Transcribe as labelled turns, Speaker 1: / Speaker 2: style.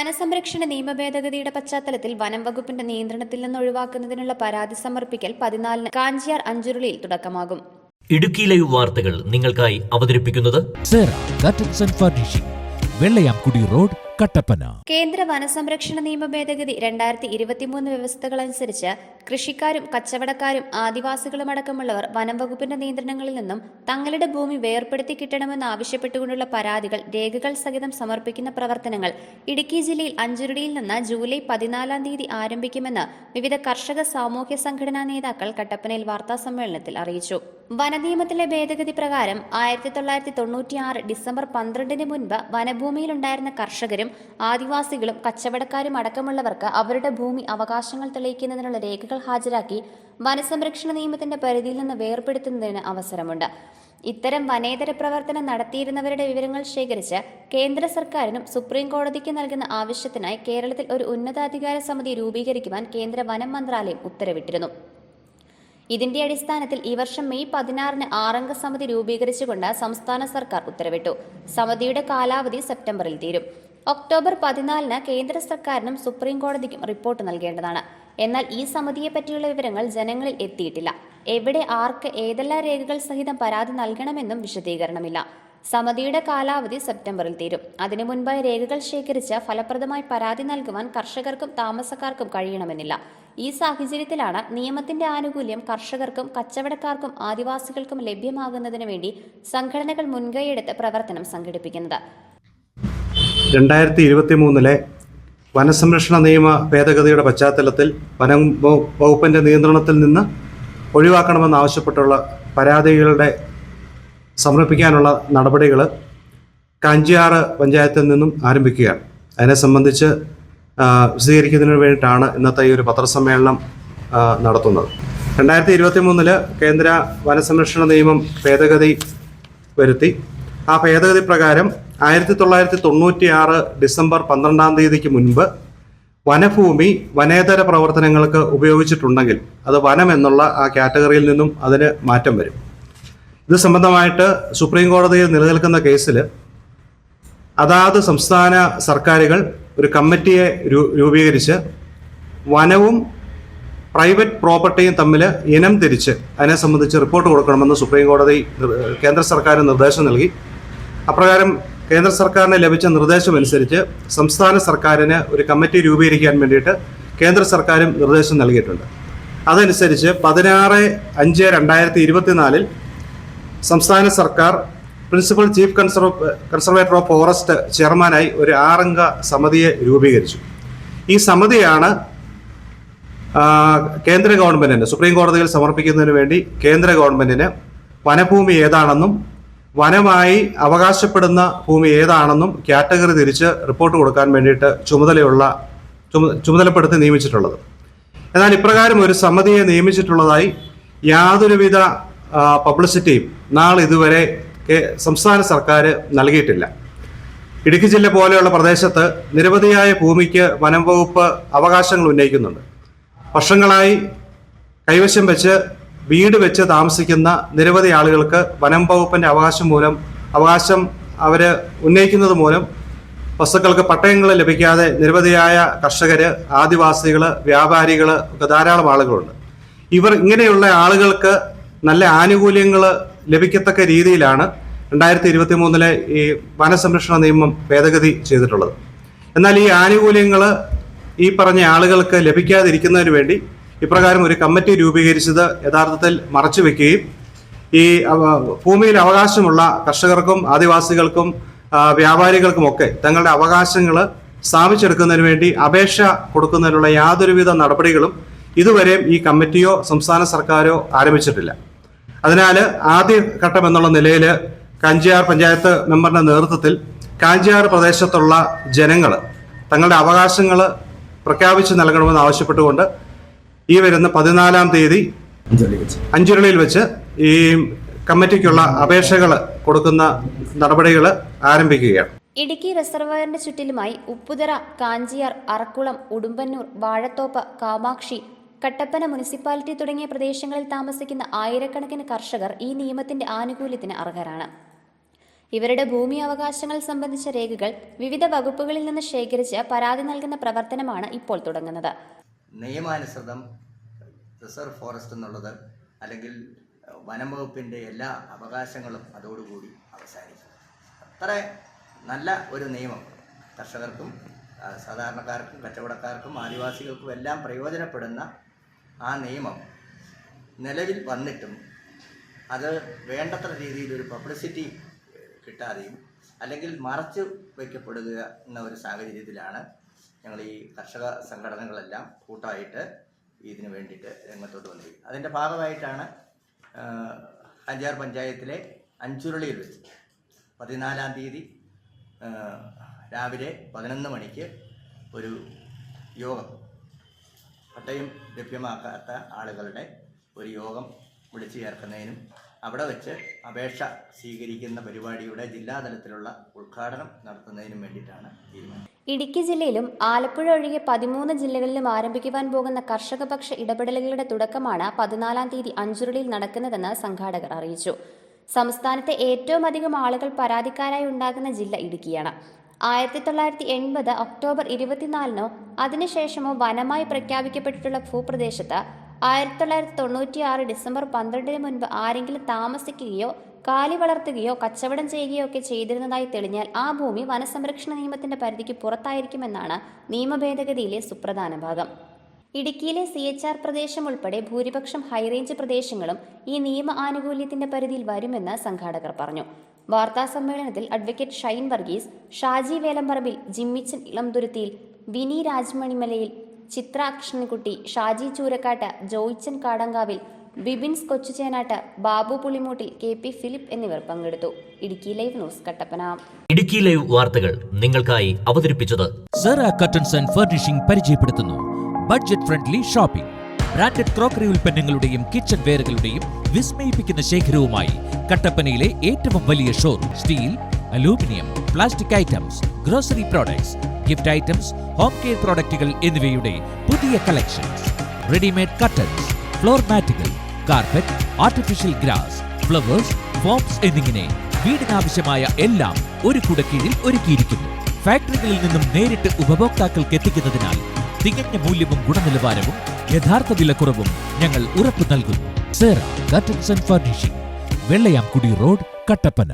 Speaker 1: വനസംരക്ഷണ നിയമ ഭേദഗതിയുടെ പശ്ചാത്തലത്തിൽ വനം വകുപ്പിന്റെ നിയന്ത്രണത്തിൽ നിന്ന് ഒഴിവാക്കുന്നതിനുള്ള പരാതി സമർപ്പിക്കൽ 14-ന് കാഞ്ചിയാർ അഞ്ചുരുളിയിൽ തുടക്കമാകും.
Speaker 2: ഇടുക്കി ലൈവ് വാർത്തകൾ നിങ്ങൾക്കായി അവതരിപ്പിക്കുന്നത്
Speaker 3: വെള്ളയാംകുടി റോഡ്, കട്ടപ്പന.
Speaker 1: കേന്ദ്ര വനസംരക്ഷണ നിയമ ഭേദഗതി 2023 വ്യവസ്ഥകളനുസരിച്ച് കൃഷിക്കാരും കച്ചവടക്കാരും ആദിവാസികളും അടക്കമുള്ളവർ വനം വകുപ്പിന്റെ നിയന്ത്രണങ്ങളിൽ നിന്നും തങ്ങളുടെ ഭൂമി വേർപെടുത്തി കിട്ടണമെന്ന് ആവശ്യപ്പെട്ടുകൊണ്ടുള്ള പരാതികൾ രേഖകൾ സഹിതം സമർപ്പിക്കുന്ന പ്രവർത്തനങ്ങൾ ഇടുക്കി ജില്ലയിൽ അഞ്ചുരുളിയിൽ നിന്ന് ജൂലൈ 14-ാം തീയതി ആരംഭിക്കുമെന്ന് വിവിധ കർഷക സാമൂഹ്യ സംഘടനാ നേതാക്കൾ കട്ടപ്പനയിൽ വാർത്താസമ്മേളനത്തിൽ അറിയിച്ചു. വനനിയമത്തിലെ ഭേദഗതി പ്രകാരം 1996 ഡിസംബർ 12-ന് മുൻപ് വനഭൂമിയിലുണ്ടായിരുന്ന കർഷകരും ആദിവാസികളും കച്ചവടക്കാരും അടക്കമുള്ളവർക്ക് അവരുടെ ഭൂമി അവകാശങ്ങൾ തെളിയിക്കുന്നതിനുള്ള രേഖകൾ ഹാജരാക്കി വനസംരക്ഷണ നിയമത്തിന്റെ പരിധിയിൽ നിന്ന് വേർപെടുത്തുന്നതിന് അവസരമുണ്ട്. ഇത്തരം വനേതര പ്രവർത്തനം നടത്തിയിരുന്നവരുടെ വിവരങ്ങൾ ശേഖരിച്ച് കേന്ദ്ര സർക്കാരിനും സുപ്രീം കോടതിക്ക് നൽകുന്ന ആവശ്യത്തിനായി കേരളത്തിൽ ഒരു ഉന്നതാധികാര സമിതി രൂപീകരിക്കുവാൻ കേന്ദ്ര വനം മന്ത്രാലയം ഉത്തരവിട്ടിരുന്നു. ഇതിന്റെ അടിസ്ഥാനത്തിൽ ഈ വർഷം മെയ് 16-ന് 6-അംഗ സമിതി രൂപീകരിച്ചുകൊണ്ട് സംസ്ഥാന സർക്കാർ ഉത്തരവിട്ടു. സമിതിയുടെ കാലാവധി സെപ്റ്റംബറിൽ തീരും. ഒക്ടോബർ 14-ന് കേന്ദ്ര സർക്കാരിനും സുപ്രീം കോടതിക്കും റിപ്പോർട്ട് നൽകേണ്ടതാണ്. എന്നാൽ ഈ സമിതിയെ പറ്റിയുള്ള വിവരങ്ങൾ ജനങ്ങളിൽ എത്തിയിട്ടില്ല. എവിടെ ആർക്ക് ഏതെല്ലാം രേഖകൾ സഹിതം പരാതി നൽകണമെന്നും വിശദീകരണമില്ല. സമിതിയുടെ കാലാവധി സെപ്റ്റംബറിൽ തീരും. അതിനു മുൻപായി രേഖകൾ ശേഖരിച്ച് ഫലപ്രദമായി പരാതി നൽകുവാൻ കർഷകർക്കും താമസക്കാർക്കും കഴിയണമെന്നില്ല. ഈ സാഹചര്യത്തിലാണ് നിയമത്തിന്റെ ആനുകൂല്യം കർഷകർക്കും കച്ചവടക്കാർക്കും ആദിവാസികൾക്കും ലഭ്യമാകുന്നതിന് വേണ്ടി സംഘടനകൾ മുൻകൈയെടുത്ത് പ്രവർത്തനം സംഘടിപ്പിക്കുന്നത്.
Speaker 4: 2023 വനസംരക്ഷണ നിയമ ഭേദഗതിയുടെ പശ്ചാത്തലത്തിൽ വനം വകുപ്പിൻ്റെ നിയന്ത്രണത്തിൽ നിന്ന് ഒഴിവാക്കണമെന്നാവശ്യപ്പെട്ടുള്ള പരാതികളുടെ സമർപ്പിക്കാനുള്ള നടപടികൾ കാഞ്ചിയാർ പഞ്ചായത്തിൽ നിന്നും ആരംഭിക്കുകയാണ്. അതിനെ സംബന്ധിച്ച് വിശദീകരിക്കുന്നതിന് വേണ്ടിയിട്ടാണ് ഇന്നത്തെ ഈ ഒരു പത്രസമ്മേളനം നടത്തുന്നത്. 2023 കേന്ദ്ര വനസംരക്ഷണ നിയമം ഭേദഗതി വരുത്തി. ആ ഭേദഗതി പ്രകാരം 1996 ഡിസംബർ 12-ാം തീയതിക്ക് മുൻപ് വനഭൂമി വനേതര പ്രവർത്തനങ്ങൾക്ക് ഉപയോഗിച്ചിട്ടുണ്ടെങ്കിൽ അത് വനം എന്നുള്ള ആ കാറ്റഗറിയിൽ നിന്നും അതിന് മാറ്റം വരും. ഇത് സംബന്ധമായിട്ട് സുപ്രീം കോടതിയിൽ നിലനിൽക്കുന്ന കേസിൽ അതാത് സംസ്ഥാന സർക്കാരുകൾ ഒരു കമ്മിറ്റിയെ രൂപീകരിച്ച് വനവും പ്രൈവറ്റ് പ്രോപ്പർട്ടിയും തമ്മിൽ ഇനം തിരിച്ച് അതിനെ സംബന്ധിച്ച് റിപ്പോർട്ട് കൊടുക്കണമെന്ന് സുപ്രീം കോടതി കേന്ദ്ര സർക്കാരിന് നിർദ്ദേശം നൽകി. അപ്രകാരം കേന്ദ്ര സർക്കാരിന് ലഭിച്ച നിർദ്ദേശമനുസരിച്ച് സംസ്ഥാന സർക്കാരിന് ഒരു കമ്മിറ്റി രൂപീകരിക്കാൻ വേണ്ടിയിട്ട് കേന്ദ്ര സർക്കാരും നിർദ്ദേശം നൽകിയിട്ടുണ്ട്. അതനുസരിച്ച് 16/5/2024 സംസ്ഥാന സർക്കാർ principal chief conservator of forest ചെയർമാനായി ഒരു 6-അംഗ സമിതിയെ രൂപീകരിച്ചു. ഈ സമിതിയാണ് കേന്ദ്ര ഗവൺമെൻറ്റിന് സുപ്രീം കോടതിയിൽ സമർപ്പിക്കുന്നതിന് വേണ്ടി കേന്ദ്ര ഗവൺമെൻറ്റിന് വനഭൂമി ഏതാണെന്നും വനമായി അവകാശപ്പെടുന്ന ഭൂമി ഏതാണെന്നും കാറ്റഗറി തിരിച്ച് റിപ്പോർട്ട് കൊടുക്കാൻ വേണ്ടിയിട്ട് ചുമതലപ്പെടുത്തി നിയമിച്ചിട്ടുള്ളത്. എന്നാൽ ഇപ്രകാരം ഒരു സമിതിയെ നിയമിച്ചിട്ടുള്ളതായി യാതൊരുവിധ പബ്ലിസിറ്റിയും നാളിതുവരെ സംസ്ഥാന സർക്കാർ നൽകിയിട്ടില്ല. ഇടുക്കി ജില്ല പോലെയുള്ള പ്രദേശത്ത് നിരവധിയായ ഭൂമിക്ക് വനം വകുപ്പ് അവകാശങ്ങൾ ഉന്നയിക്കുന്നുണ്ട്. വർഷങ്ങളായി കൈവശം വെച്ച് വീട് വെച്ച് താമസിക്കുന്ന നിരവധി ആളുകൾക്ക് വനം വകുപ്പിൻ്റെ അവകാശം അവർ ഉന്നയിക്കുന്നത് മൂലം വസ്തുക്കൾക്ക് പട്ടയങ്ങൾ ലഭിക്കാതെ നിരവധിയായ കർഷകർ, ആദിവാസികൾ, വ്യാപാരികൾ ഒക്കെ ധാരാളം ആളുകളുണ്ട്. ഇങ്ങനെയുള്ള ആളുകൾക്ക് നല്ല ആനുകൂല്യങ്ങൾ ലഭിക്കത്തക്ക രീതിയിലാണ് 2023 ഈ വനസംരക്ഷണ നിയമം ഭേദഗതി ചെയ്തിട്ടുള്ളത്. എന്നാൽ ഈ ആനുകൂല്യങ്ങൾ ഈ പറഞ്ഞ ആളുകൾക്ക് ലഭിക്കാതിരിക്കുന്നതിന് വേണ്ടി ഇപ്രകാരം ഒരു കമ്മിറ്റി രൂപീകരിച്ചത് യഥാർത്ഥത്തിൽ മറച്ചു വെക്കുകയും ഈ ഭൂമിയിൽ അവകാശമുള്ള കർഷകർക്കും ആദിവാസികൾക്കും വ്യാപാരികൾക്കുമൊക്കെ തങ്ങളുടെ അവകാശങ്ങൾ സ്ഥാപിച്ചെടുക്കുന്നതിന് വേണ്ടി അപേക്ഷ കൊടുക്കുന്നതിനുള്ള യാതൊരുവിധ നടപടികളും ഇതുവരെയും ഈ കമ്മിറ്റിയോ സംസ്ഥാന സർക്കാരോ ആരംഭിച്ചിട്ടില്ല. അതിനാൽ ആദ്യ ഘട്ടം എന്നുള്ള നിലയിൽ കാഞ്ചിയാർ പഞ്ചായത്ത് മെമ്പറിന്റെ നേതൃത്വത്തിൽ കാഞ്ചിയാർ പ്രദേശത്തുള്ള ജനങ്ങൾ തങ്ങളുടെ അവകാശങ്ങൾ പ്രഖ്യാപിച്ച് നൽകണമെന്ന് ആവശ്യപ്പെട്ടുകൊണ്ട് ഈ വരുന്ന 14-ാം തീയതി അഞ്ചുരുളിയിൽ വെച്ച് ഈ കമ്മിറ്റിക്കുള്ള അപേക്ഷകൾ കൊടുക്കുന്ന നടപടികൾ ആരംഭിക്കുകയാണ്.
Speaker 1: ഇടുക്കി റിസർവയറിന്റെ ചുറ്റിലുമായി ഉപ്പുതറ, കാഞ്ചിയാർ, അറക്കുളം, ഉടുമ്പന്നൂർ, വാഴത്തോപ്പ്, കാമാക്ഷി, കട്ടപ്പന മുനിസിപ്പാലിറ്റി തുടങ്ങിയ പ്രദേശങ്ങളിൽ താമസിക്കുന്ന ആയിരക്കണക്കിന് കർഷകർ ഈ നിയമത്തിന്റെ ആനുകൂല്യത്തിന് അർഹരാണ്. ഇവരുടെ ഭൂമി അവകാശങ്ങൾ സംബന്ധിച്ച രേഖകൾ വിവിധ വകുപ്പുകളിൽ നിന്ന് ശേഖരിച്ച് പരാതി നൽകുന്ന പ്രവർത്തനമാണ് ഇപ്പോൾ തുടങ്ങുന്നത്.
Speaker 5: നിയമാനുസൃതം റിസർവ് ഫോറസ്റ്റ് എന്നുള്ളത് അല്ലെങ്കിൽ വനം വകുപ്പിൻ്റെ എല്ലാ അവകാശങ്ങളും അതോടുകൂടി അവസാനിക്കും. അത്ര നല്ല ഒരു നിയമം കർഷകർക്കും സാധാരണക്കാർക്കും കച്ചവടക്കാർക്കും ആദിവാസികൾക്കും എല്ലാം പ്രയോജനപ്പെടുന്ന ആ നിയമം നിലവിൽ വന്നിട്ടും അത് വേണ്ടത്ര രീതിയിൽ ഒരു പബ്ലിസിറ്റി കിട്ടാതെയും അല്ലെങ്കിൽ മറച്ചു വയ്ക്കപ്പെടുക എന്ന ഒരു സാഹചര്യത്തിലാണ് ഞങ്ങൾ ഈ കർഷക സംഘടനകളെല്ലാം കൂട്ടമായിട്ട് ഇതിനു വേണ്ടിയിട്ട് രംഗത്തോട്ട് വന്നിരിക്കുന്നത്. അതിൻ്റെ ഭാഗമായിട്ടാണ് അഞ്ചാർ പഞ്ചായത്തിലെ അഞ്ചുരുളിയിൽ വെച്ച് 14-ാം തീയതി രാവിലെ 11 മണിക്ക് ഒരു യോഗം, പട്ടയം ലഭ്യമാക്കാത്ത ആളുകളുടെ ഒരു യോഗം വിളിച്ചു ചേർക്കുന്നതിനും അവിടെ വെച്ച് അപേക്ഷ സ്വീകരിക്കുന്ന പരിപാടിയുടെ ജില്ലാതലത്തിലുള്ള ഉദ്ഘാടനം നടത്തുന്നതിനും വേണ്ടിയിട്ടാണ് തീരുമാനം.
Speaker 1: ഇടുക്കി ജില്ലയിലും ആലപ്പുഴ ഒഴികെ 13 ജില്ലകളിലും ആരംഭിക്കുവാൻ പോകുന്ന കർഷകപക്ഷ ഇടപെടലുകളുടെ തുടക്കമാണ് 14-ാം തീയതി അഞ്ചുരുളിയിൽ നടക്കുന്നതെന്ന് സംഘാടകർ അറിയിച്ചു. സംസ്ഥാനത്തെ ഏറ്റവും അധികം ആളുകൾ പരാതിക്കാരായി ഉണ്ടാകുന്ന ജില്ല ഇടുക്കിയാണ്. 1980 ഒക്ടോബർ 24-നോ അതിനുശേഷമോ വനമായി പ്രഖ്യാപിക്കപ്പെട്ടിട്ടുള്ള ഭൂപ്രദേശത്ത് 1996 ഡിസംബർ 12-ന് മുൻപ് ആരെങ്കിലും താമസിക്കുകയോ കാലി വളർത്തുകയോ കച്ചവടം ചെയ്യുകയോ ഒക്കെ ചെയ്തിരുന്നതായി തെളിഞ്ഞാൽ ആ ഭൂമി വനസംരക്ഷണ നിയമത്തിന്റെ പരിധിക്ക് പുറത്തായിരിക്കുമെന്നാണ് നിയമഭേദഗതിയിലെ സുപ്രധാന ഭാഗം. ഇടുക്കിയിലെ CHR പ്രദേശം ഉൾപ്പെടെ ഭൂരിപക്ഷം ഹൈറേഞ്ച് പ്രദേശങ്ങളും ഈ നിയമ ആനുകൂല്യത്തിന്റെ പരിധിയിൽ വരുമെന്ന് സംഘാടകർ പറഞ്ഞു. വാർത്താസമ്മേളനത്തിൽ അഡ്വക്കേറ്റ് ഷൈൻ വർഗീസ്, ഷാജി വേലമ്പറമ്പിൽ, ജിമ്മിച്ചൻ ഇളംതുരുത്തിയിൽ, വിനി രാജ്മണിമലയിൽ, ചിത്ര കൃഷ്ണൻകുട്ടി, ഷാജി ചൂരക്കാട്ട്, ജോയിച്ചൻ കാടങ്കാവിൽ, ബിബിൻസ് കൊച്ചുചേനാട്ട്, ബാബു പുളിമൂട്ടിൽ, KP ഫിലിപ്പ് എന്നിവർ പങ്കെടുത്തു. Idukki live news Kattappana.
Speaker 2: Idukki live വാർത്തകൾ നിങ്ങൾക്കായി അവതരിപ്പിച്ചത്
Speaker 3: സെറ കർട്ടൻസ് ആൻഡ് ഫർണിഷിംഗ് പരിചയപ്പെടുത്തുന്നു. Budget friendly shopping. Branded crockery ഉൽപ്പന്നങ്ങളുടെയും കിച്ചൺ വെയറുകളുടെയും വിസ്മയിപ്പിക്കുന്ന ശേഖരവുമായി കട്ടപ്പനയിലെ ഏറ്റവും വലിയ showroom. Steel, aluminium, plastic items, grocery products, gift items, home care പ്രോഡക്റ്റുകൾ എന്നിവയുടെ പുതിയ കളക്ഷൻസ്. റെഡിമെയ്ഡ് കർട്ടൻസ്, ഫ്ലോർ മാറ്റുകൾ, carpet, artificial grass, flowers, foams എന്നിങ്ങനെ വീടിനാവശ്യമായ എല്ലാം ഒരു കുടക്കീഴിൽ ഒരുക്കിയിരിക്കുന്നു. ഫാക്ടറികളിൽ നിന്നും നേരിട്ട് ഉപഭോക്താക്കൾക്ക് എത്തിക്കുന്നതിനാൽ തികഞ്ഞ മൂല്യവും ഗുണനിലവാരവും യഥാർത്ഥ വിലക്കുറവും ഞങ്ങൾ ഉറപ്പു നൽകുന്നു. Sera curtains and furnishing, Vellayamkudi road, Kattappana.